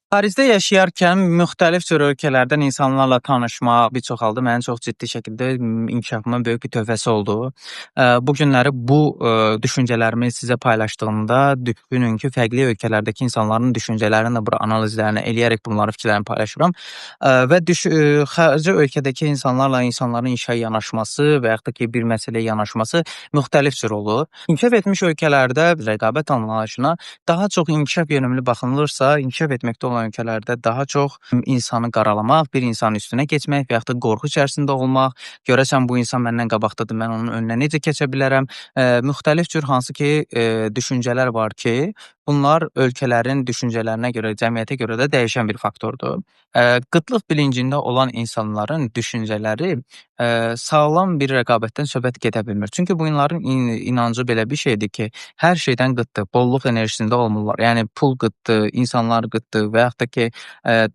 Xaricdə yaşayarkən müxtəlif cür ölkələrdən insanlarla tanışmaq bir çox halda mənim çox ciddi şəkildə inkişafıma böyük bir töhfəsi oldu. Bu günləri düşüncələrimi sizə paylaşdığımda düşünün ki, fərqli ölkələrdəki insanların düşüncələrini də bura analizlərini eləyərək bunların fikirlərini paylaşıram. Və xarici ölkədəki insanların işə yanaşması və yaxud da ki, bir məsələyə yanaşması müxtəlif cür olur. İnkişaf etmiş ölkələrdə rəqabət anlayışına daha çox inkişaf yönümlü baxınılırsa, inkişaf etməkdə olan ölkələrdə daha çox insanı qaralamaq, bir insanın üstünə keçmək və yaxud da qorxu içərisində olmaq, görəsən bu insan məndən qabaqdadır, mən onun önünə necə keçə bilərəm? Müxtəlif cür hansı ki, düşüncələr var ki, bunlar ölkələrin düşüncələrinə görə, cəmiyyətə görə də dəyişən bir faktordur. Qıtlıq bilincində olan insanların düşüncələri sağlam bir rəqabətdən söhbət gedə bilmir. Çünki bunların inancı belə bir şeydir ki, hər şeydən qıtdır, bolluq enerjisində olmurlar. Yəni pul qıtdır, insanlar qıtdır və yaxud da ki,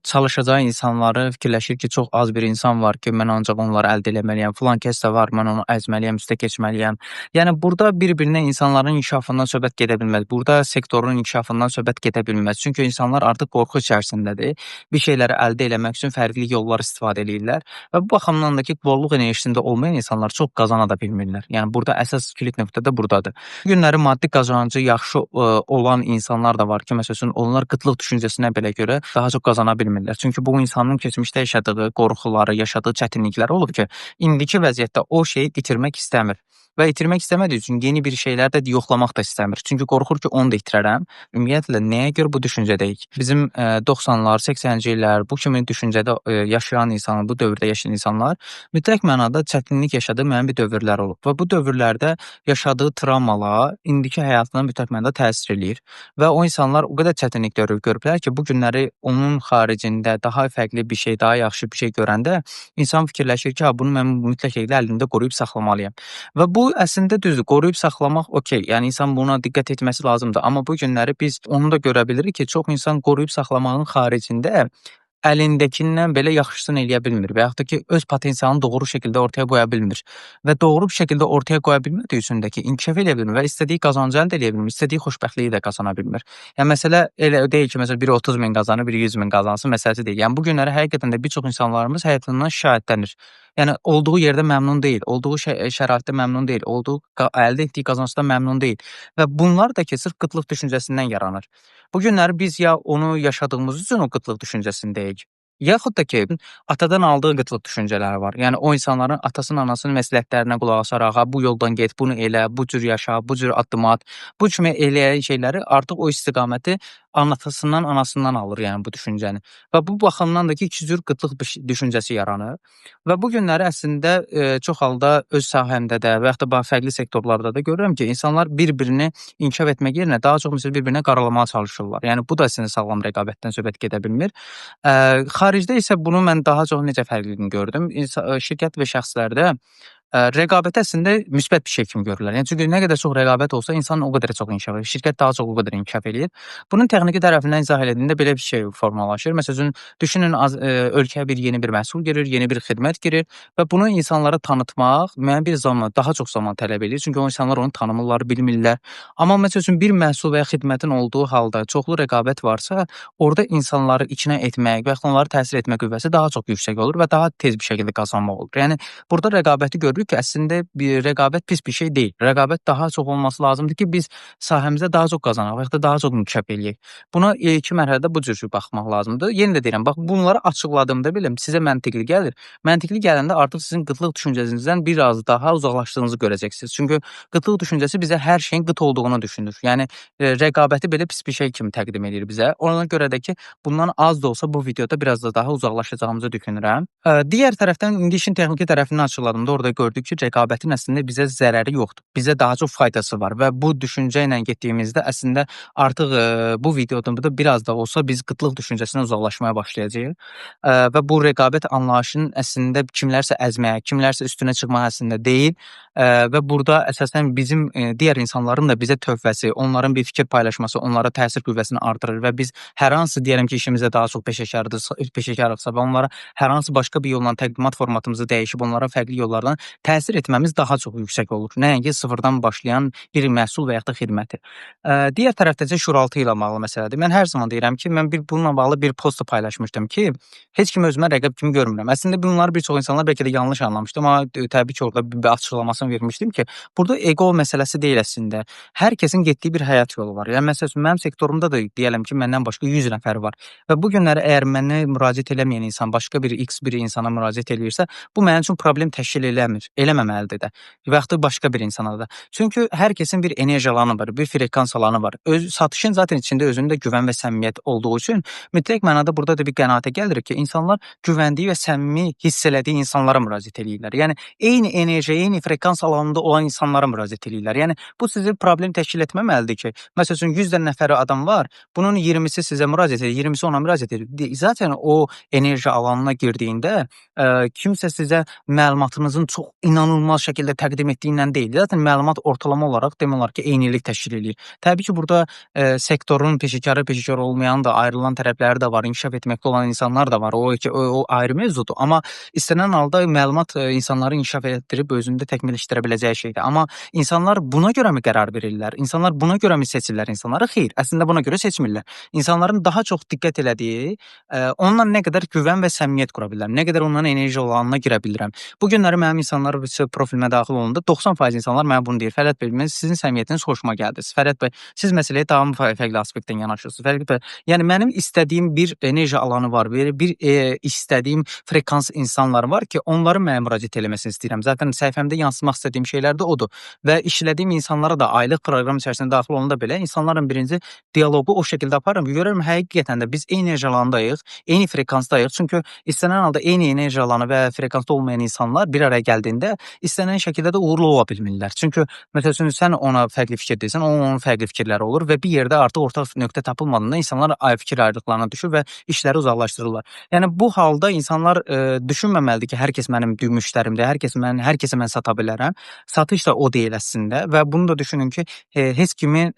çalışacağı insanları fikirləşir ki, çox az bir insan var ki, mən ancaq onları əldə eləməliyəm, filan kəs də var, mən onu əzməliyəm, üstə keçməliyəm. Yəni burada bir-birinə insanların inkişafından söhbət gedə bilməz. Burada sektorun inkişafından söhbət gedə bilməz. Çünki insanlar artıq qorxu içərisindədir. Bir şeyləri əldə eləmək üçün fərqli yollar istifadə eləyirlər və bu baxımdan da ki, bolluq enerjisində olmayan insanlar çox qazana da bilmirlər. Yəni burada əsas kilit nöqtə də burdadır. Bu günləri maddi qazancı yaxşı olan insanlar da var ki, məsəl üçün onlar qıtlıq düşüncəsinə belə görə daha çox qazana bilmirlər. Çünki bu insanın keçmişdə yaşadığı qorxuları, yaşadığı çətinliklər olub ki, indiki vəziyyətdə o şeyi itirmək istəmir. Və itirmək istəmədiyi üçün yeni bir şeylər də yoxlamaq da istəmir. Çünki qorxur ki, onu da itirərəm. Ümumiyyətlə nəyə görə bu düşüncədəyik? Bizim 90-lar, 80-ci illər bu kimi düşüncədə yaşayan insanlar, bu dövrdə yaşayan insanlar mütləq mənada çətinlik yaşadığı müəyyən bir dövrlər olub və bu dövrlərdə yaşadığı travmalar indiki həyatına mütləq mənada təsir eləyir və o insanlar o qədər çətinlik görüblər ki, bu günləri onun xaricində daha fərqli bir şey, daha yaxşı bir şey görəndə insan fikirləşir ki, bunu mən mütləq şəkildə əlimdə qoruyub saxlamalıyam. Və bu əslində düzdür, qoruyub saxlamaq okey, yəni insan buna diqqət etməsi lazımdır. Amma bu günləri biz onu da görə bilirik ki, çox insan qoruyub saxlamağın xaricində əlindəkindən belə yaxşısını eləyə bilmir və yaxud da ki, öz potensialını doğru şəkildə ortaya qoya bilmir və doğru bir şəkildə ortaya qoya bilmədiyi üçün də ki, inkişaf eləyə bilmir və istədiyi qazancı əldə eləyə bilmir, istədiyi xoşbəxtliyi də qazana bilmir. Yəni məsələ elə deyil ki, məsələn biri 30 min qazanır, biri 100 min qazansın məsələsi deyil. Yəni bu günləri həqiqətən də bir çox insanlarımız həyatından şikayətlənir. Yəni olduğu yerdə məmnun deyil, olduğu şəraitdə məmnun deyil, əldə etdiyi qazancdan məmnun deyil və bunlar da ki, sırf qıtlıq düşüncəsindən yaranır. Bu günləri biz ya onu yaşadığımız üçün o qıtlıq düşüncəsindəyik, yaxud da ki, atadan aldığı qıtlıq düşüncələri var. Yəni o insanların atasının, anasının məsləhətlərinə qulaq asaraq, bu yoldan get, bunu elə, bu cür yaşa, bu cür addım at, bu kimi eləyən şeyləri artıq o istiqaməti atasından, anasından alır, yəni bu düşüncəni. Və bu baxımdan da ki, iki cür qıtlıq düşüncəsi yaranır. Və bu günləri əslində çox halda öz sahəmdə də və yaxud da fərqli sektorlarda da görürəm ki, insanlar bir-birini inkişaf etmək yerinə daha çox məsələn bir-birinə qaralamağa çalışırlar. Yəni bu da əslində sağlam rəqabətdən söhbət gedə bilmir. Xaricdə isə bunu mən daha çox necə fərqliliyini gördüm. Şirkət və şəxslərdə rəqabət əslində müsbət bir şey kimi görürlər. Yəni çünki nə qədər çox rəqabət olsa, insan o qədər çox inkişaf edir. Şirkət daha çox o qədər inkişaf eləyir. Bunun texniki tərəfindən izah elədiyində belə bir şey formalaşır. Məsələn, düşünün ölkəyə yeni bir məhsul girir, yeni bir xidmət girir və bunu insanlara tanıtmaq müəyyən bir zaman, daha çox zaman tələb edir. Çünki o insanlar onu tanımırlar, bilmirlər. Amma məsələn bir məhsul və ya xidmətin olduğu halda çoxlu rəqabət varsa, orada insanları içinə etmək və ya onları təsir etmə qüvvəsi daha çox yüksək olur və daha tez bir şəkildə qazanmaq olur. Yəni burada rəqabəti görürük ki, əslində rəqabət pis bir şey deyil. Rəqabət daha çox olması lazımdır ki, biz sahəmizdə daha çox qazanaq və ya da daha çox inkişaf eləyək. Buna ilk mərhələdə bu cür baxmaq lazımdır. Yenə də deyirəm, bax bunları açıqladığımda belə sizə məntiqli gəlir. Məntiqli gələndə artıq sizin qıtlıq düşüncənizdən biraz daha uzaqlaşdığınızı görəcəksiniz. Çünki qıtlıq düşüncəsi bizə hər şeyin qıt olduğunu düşünür. Yəni rəqabəti belə pis bir şey kimi təqdim edir bizə. Ona görə də ki, bundan az da olsa bu videoda biraz da daha uzaqlaşacağımızı düşünürəm. Digər tərəfdən indi işin texniki tərəfini açıqladığımda orada gördük ki, rəqabətin əslində bizə zərəri yoxdur. Bizə daha çox faydası var və bu düşüncə ilə getdiyimizdə əslində artıq bu videoda biraz da olsa biz qıtlıq düşüncəsindən uzaqlaşmaya başlayacağıq və bu rəqabət anlayışının əslində kimlərsə əzməyə, kimlərsə üstünə çıxmaq əslində deyil və burada əsasən bizim digər insanların da bizə töhfəsi, onların bir fikir paylaşması, onlara təsir qüvvəsini artırır və biz hər hansı deyərəm ki, işimizdə daha çox peşəkarıqsa və onlara hər hansı başqa bir yolla təqdimat formatımızı dəyişib onlara fərqli yollardan təsir etməmiz daha çox yüksək olur. Nəinki sıfırdan başlayan bir məhsul və yaxud da xidməti. Digər tərəfdə isə şuraltı ilə bağlı məsələdir. Mən hər zaman deyirəm ki, mən bununla bağlı bir post da paylaşmışdım ki, heç kimi özümə rəqəb kimi görmürəm. Əslində bunları bir çox insanlar bəlkə də yanlış anlamışdı, amma təbii ki, orada bir açıqlamasını vermişdim ki, burada eqo məsələsi deyil əslində. Hər kəsin getdiyi bir həyat yolu var. Yəni məsəl üçün mənim sektorumda da deyələm ki, məndən başqa 100 nəfər var və bu günləri əgər mənə müraciət eləməyən insan başqa bir X bir insana müraciət eləyirsə, bu mənim üçün problem təşkil eləmir, eləməməlidir də və yaxud da başqa bir insana da. Çünki hər kəsin bir enerji alanı var, bir frekans alanı var. Satışın zaten içində özündə güvən və səmimiyyət olduğu üçün mütləq mənada burada da bir qənaətə gəlirik ki, insanlar güvəndiyi və səmimi hiss elədiyi insanlara müraciət eləyirlər. Yəni eyni enerji, eyni frekans alanında olan insanlara müraciət eləyirlər. Yəni bu sizin problem təşkil etməməlidir ki, məsəl üçün 100 nəfər adam var, bunun 20-si sizə müraciət edir, 20-si ona müraciət edir. Zaten o enerji alanına girdiyində kimsə sizə məlumatınızın çox inanılmaz şəkildə təqdim etdiyindən deyil. Zaten məlumat ortalama olaraq demək olar ki, eynilik təşkil edir. Təbii ki, burada sektorun peşəkarı, peşəkar olmayan da ayrılan tərəfləri də var, inkişaf etməkdə olan insanlar da var. O ayrı mövzudur. Amma istənilən halda məlumat insanları inkişaf etdirib özündə təkmilləşdirə biləcəyi şeydir. Amma insanlar buna görəmi qərar verirlər? İnsanlar buna görəmi seçirlər insanları? Xeyr, əslində buna görə seçmirlər. İnsanların daha çox diqqət elədiyi, onunla nə qədər güvən və səmimiyyət qura bilərəm, nə qədər onların enerji alanına girə bilirəm. Bu günləri mənim insanlar profilimə daxil olanda 90% insanlar mənə bunu deyir. Fərhad bəy, sizin səmimiyyətiniz xoşuma gəldi. Fərhad bəy, siz məsələyə tamam fərqli aspektdən yanaşırsınız. Fərhad bəy, yəni mənim istədiyim bir enerji alanı var, bir istədiyim frekans insanlar var ki, onların mənə müraciət eləməsini istəyirəm. Zaten səhifəmdə yansıtmaq istədiyim şeylər də odur. Və işlədiyim insanlara da aylıq proqram içərisində daxil olanda belə insanlarla birinci dialoqu o şəkildə aparıram ki, görürəm həqiqətən də biz eyni enerji alandayıq, eyni frekansdayıq. Çünki istənilən halda eyni enerji alanı və frekansda olmayan insanlar bir araya gəldiyində istənilən şəkildə də uğurlu ola bilmirlər. Çünki məsəl üçün sən ona fərqli fikir deyirsən, onun fərqli fikirləri olur və bir yerdə artıq ortaq nöqtə tapılmadığında insanlar fikir ayrılıqlarına düşür və işləri uzaqlaşdırırlar. Yəni bu halda insanlar düşünməməlidir ki, hər kəs mənim müştərimdir, hər kəsə mən sata bilərəm. Satış da o deyil əslində və bunu da düşünün ki, heç kimin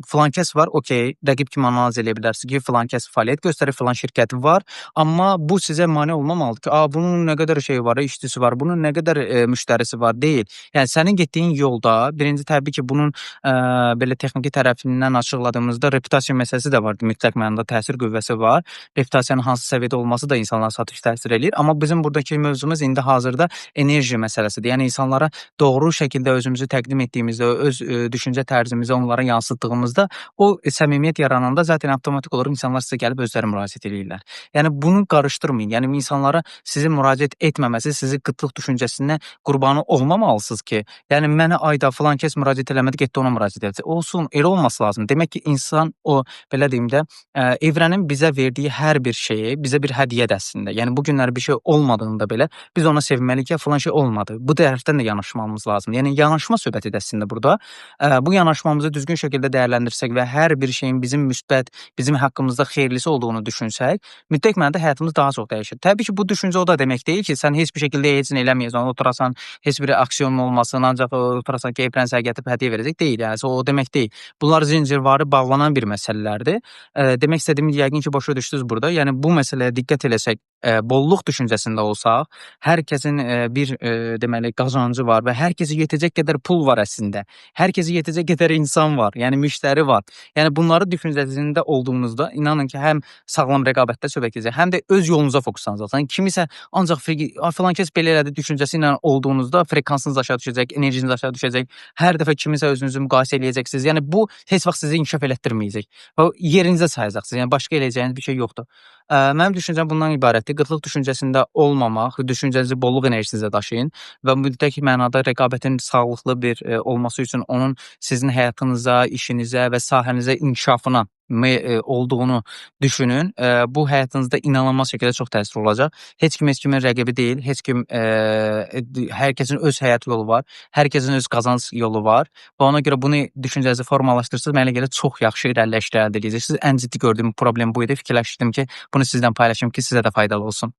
filan kəs var, okey, rəqib kimi analiz edə bilərsiniz ki, filan kəs fəaliyyət göstərir, filan şirkəti var, amma bu sizə mane olmamalıdır ki, bunun nə qədər şeyi var, işçisi var, bunun nə qədər müştərisi var, deyil. Yəni sənin getdiyin yolda birinci təbii ki, bunun belə texniki tərəfindən açıqladığımızda reputasiya məsələsi də var, mütləq mənada təsir qüvvəsi var. Reputasiyanın hansı səviyyədə olması da insanlara satış təsir eləyir, amma bizim buradakı mövzumuz indi hazırda enerji məsələsidir. Yəni insanlara doğru şəkildə özümüzü təqdim etdiyimizdə, öz düşüncə tərzimizi onlara yansıtdığımızda o səmimiyyət yarananda zaten avtomatik olaraq insanlar sizə gəlib özləri müraciət edirlər. Yəni bunu qarışdırmayın. Yəni insanlara sizin müraciət etməməsi sizi qıtlıq düşüncəsindən qurbanı olmamalısınız ki, yəni mənə ayda filan kəs müraciət eləmədi, getdi ona müraciət etdi. Olsun, elə olması lazım. Demək ki, insan o belə deyim də, evrenin bizə verdiyi hər bir şeyi bizə bir hədiyyədir əslində. Yəni bu günlər bir şey olmadığında belə biz ona sevinməliyik ki, filan şey olmadı. Bu tərəfdən də yanaşmamız lazım. Yəni yanaşma söhbətidir əslində burada. Bu yanaşmamızı düzgün şəkildə dəyərləndirsək və hər bir şeyin bizim müsbət, bizim haqqımızda xeyirlisi olduğunu düşünsək, mütləq mənada həyatımız daha çox dəyişir. Təbii ki, bu düşüncə o da demək deyil ki, sən heç bir şəkildə heç nə eləməyəsən, oturasan, heç bir aksiyonun olmasın, ancaq oturasan ki, evrən gətirib hədiyyə verəcək deyil. Yəni o demək deyil. Bunlar zincirvarı bağlanan bir məsələlərdir. Demək istədiyim yəqin ki, başa düşdünüz burada. Yəni bu məsələyə diqqət eləsək, bolluq düşüncəsində olsaq, hər kəsin bir deməli qazancı var və hər kəsə yetəcək qədər pul var əslində. Hər kəsə yetəcək qədər insan var, yəni müştəri var. Yəni bunları düşüncəsində olduğunuzda inanın ki, həm sağlam rəqabətdə söhbət edəcək, həm də öz yolunuza fokuslanacaqsınız. Kimisə ancaq filan kəs belə elədi düşüncəsi ilə olduğunuzda frekansınız aşağı düşəcək, enerjiniz aşağı düşəcək. Hər dəfə kimisə özünüzü müqayisə eləyəcəksiniz. Yəni bu heç vaxt sizi inkişaf elətdirməyəcək. Və yerinizə sayacaqsınız. Yəni başqa eləyəcəyiniz bir şey yoxdur. Mənim düşüncəm bundan ibarətdir. Qıtlıq düşüncəsində olmamaq, düşüncənizi bolluq enerjisinizə daşıyın və mütləq mənada rəqabətin sağlıqlı bir olması üçün onun sizin həyatınıza, işinizə və sahənizə inkişafına olduğunu düşünün. Bu həyatınızda inanılmaz şəkildə çox təsir olacaq. Heç kimin rəqibi deyil. Heç kim hər kəsin öz həyat yolu var. Hər kəsin öz qazanc yolu var. Və ona görə bunu düşüncənizi formalaşdırırsınız. Mənə görə çox yaxşı irəliləyiş əldə edəcəksiniz. Ən ciddi gördüyüm problem bu idi. Fikirləşdim ki, bunu sizdən paylaşım ki, sizə də faydalı olsun.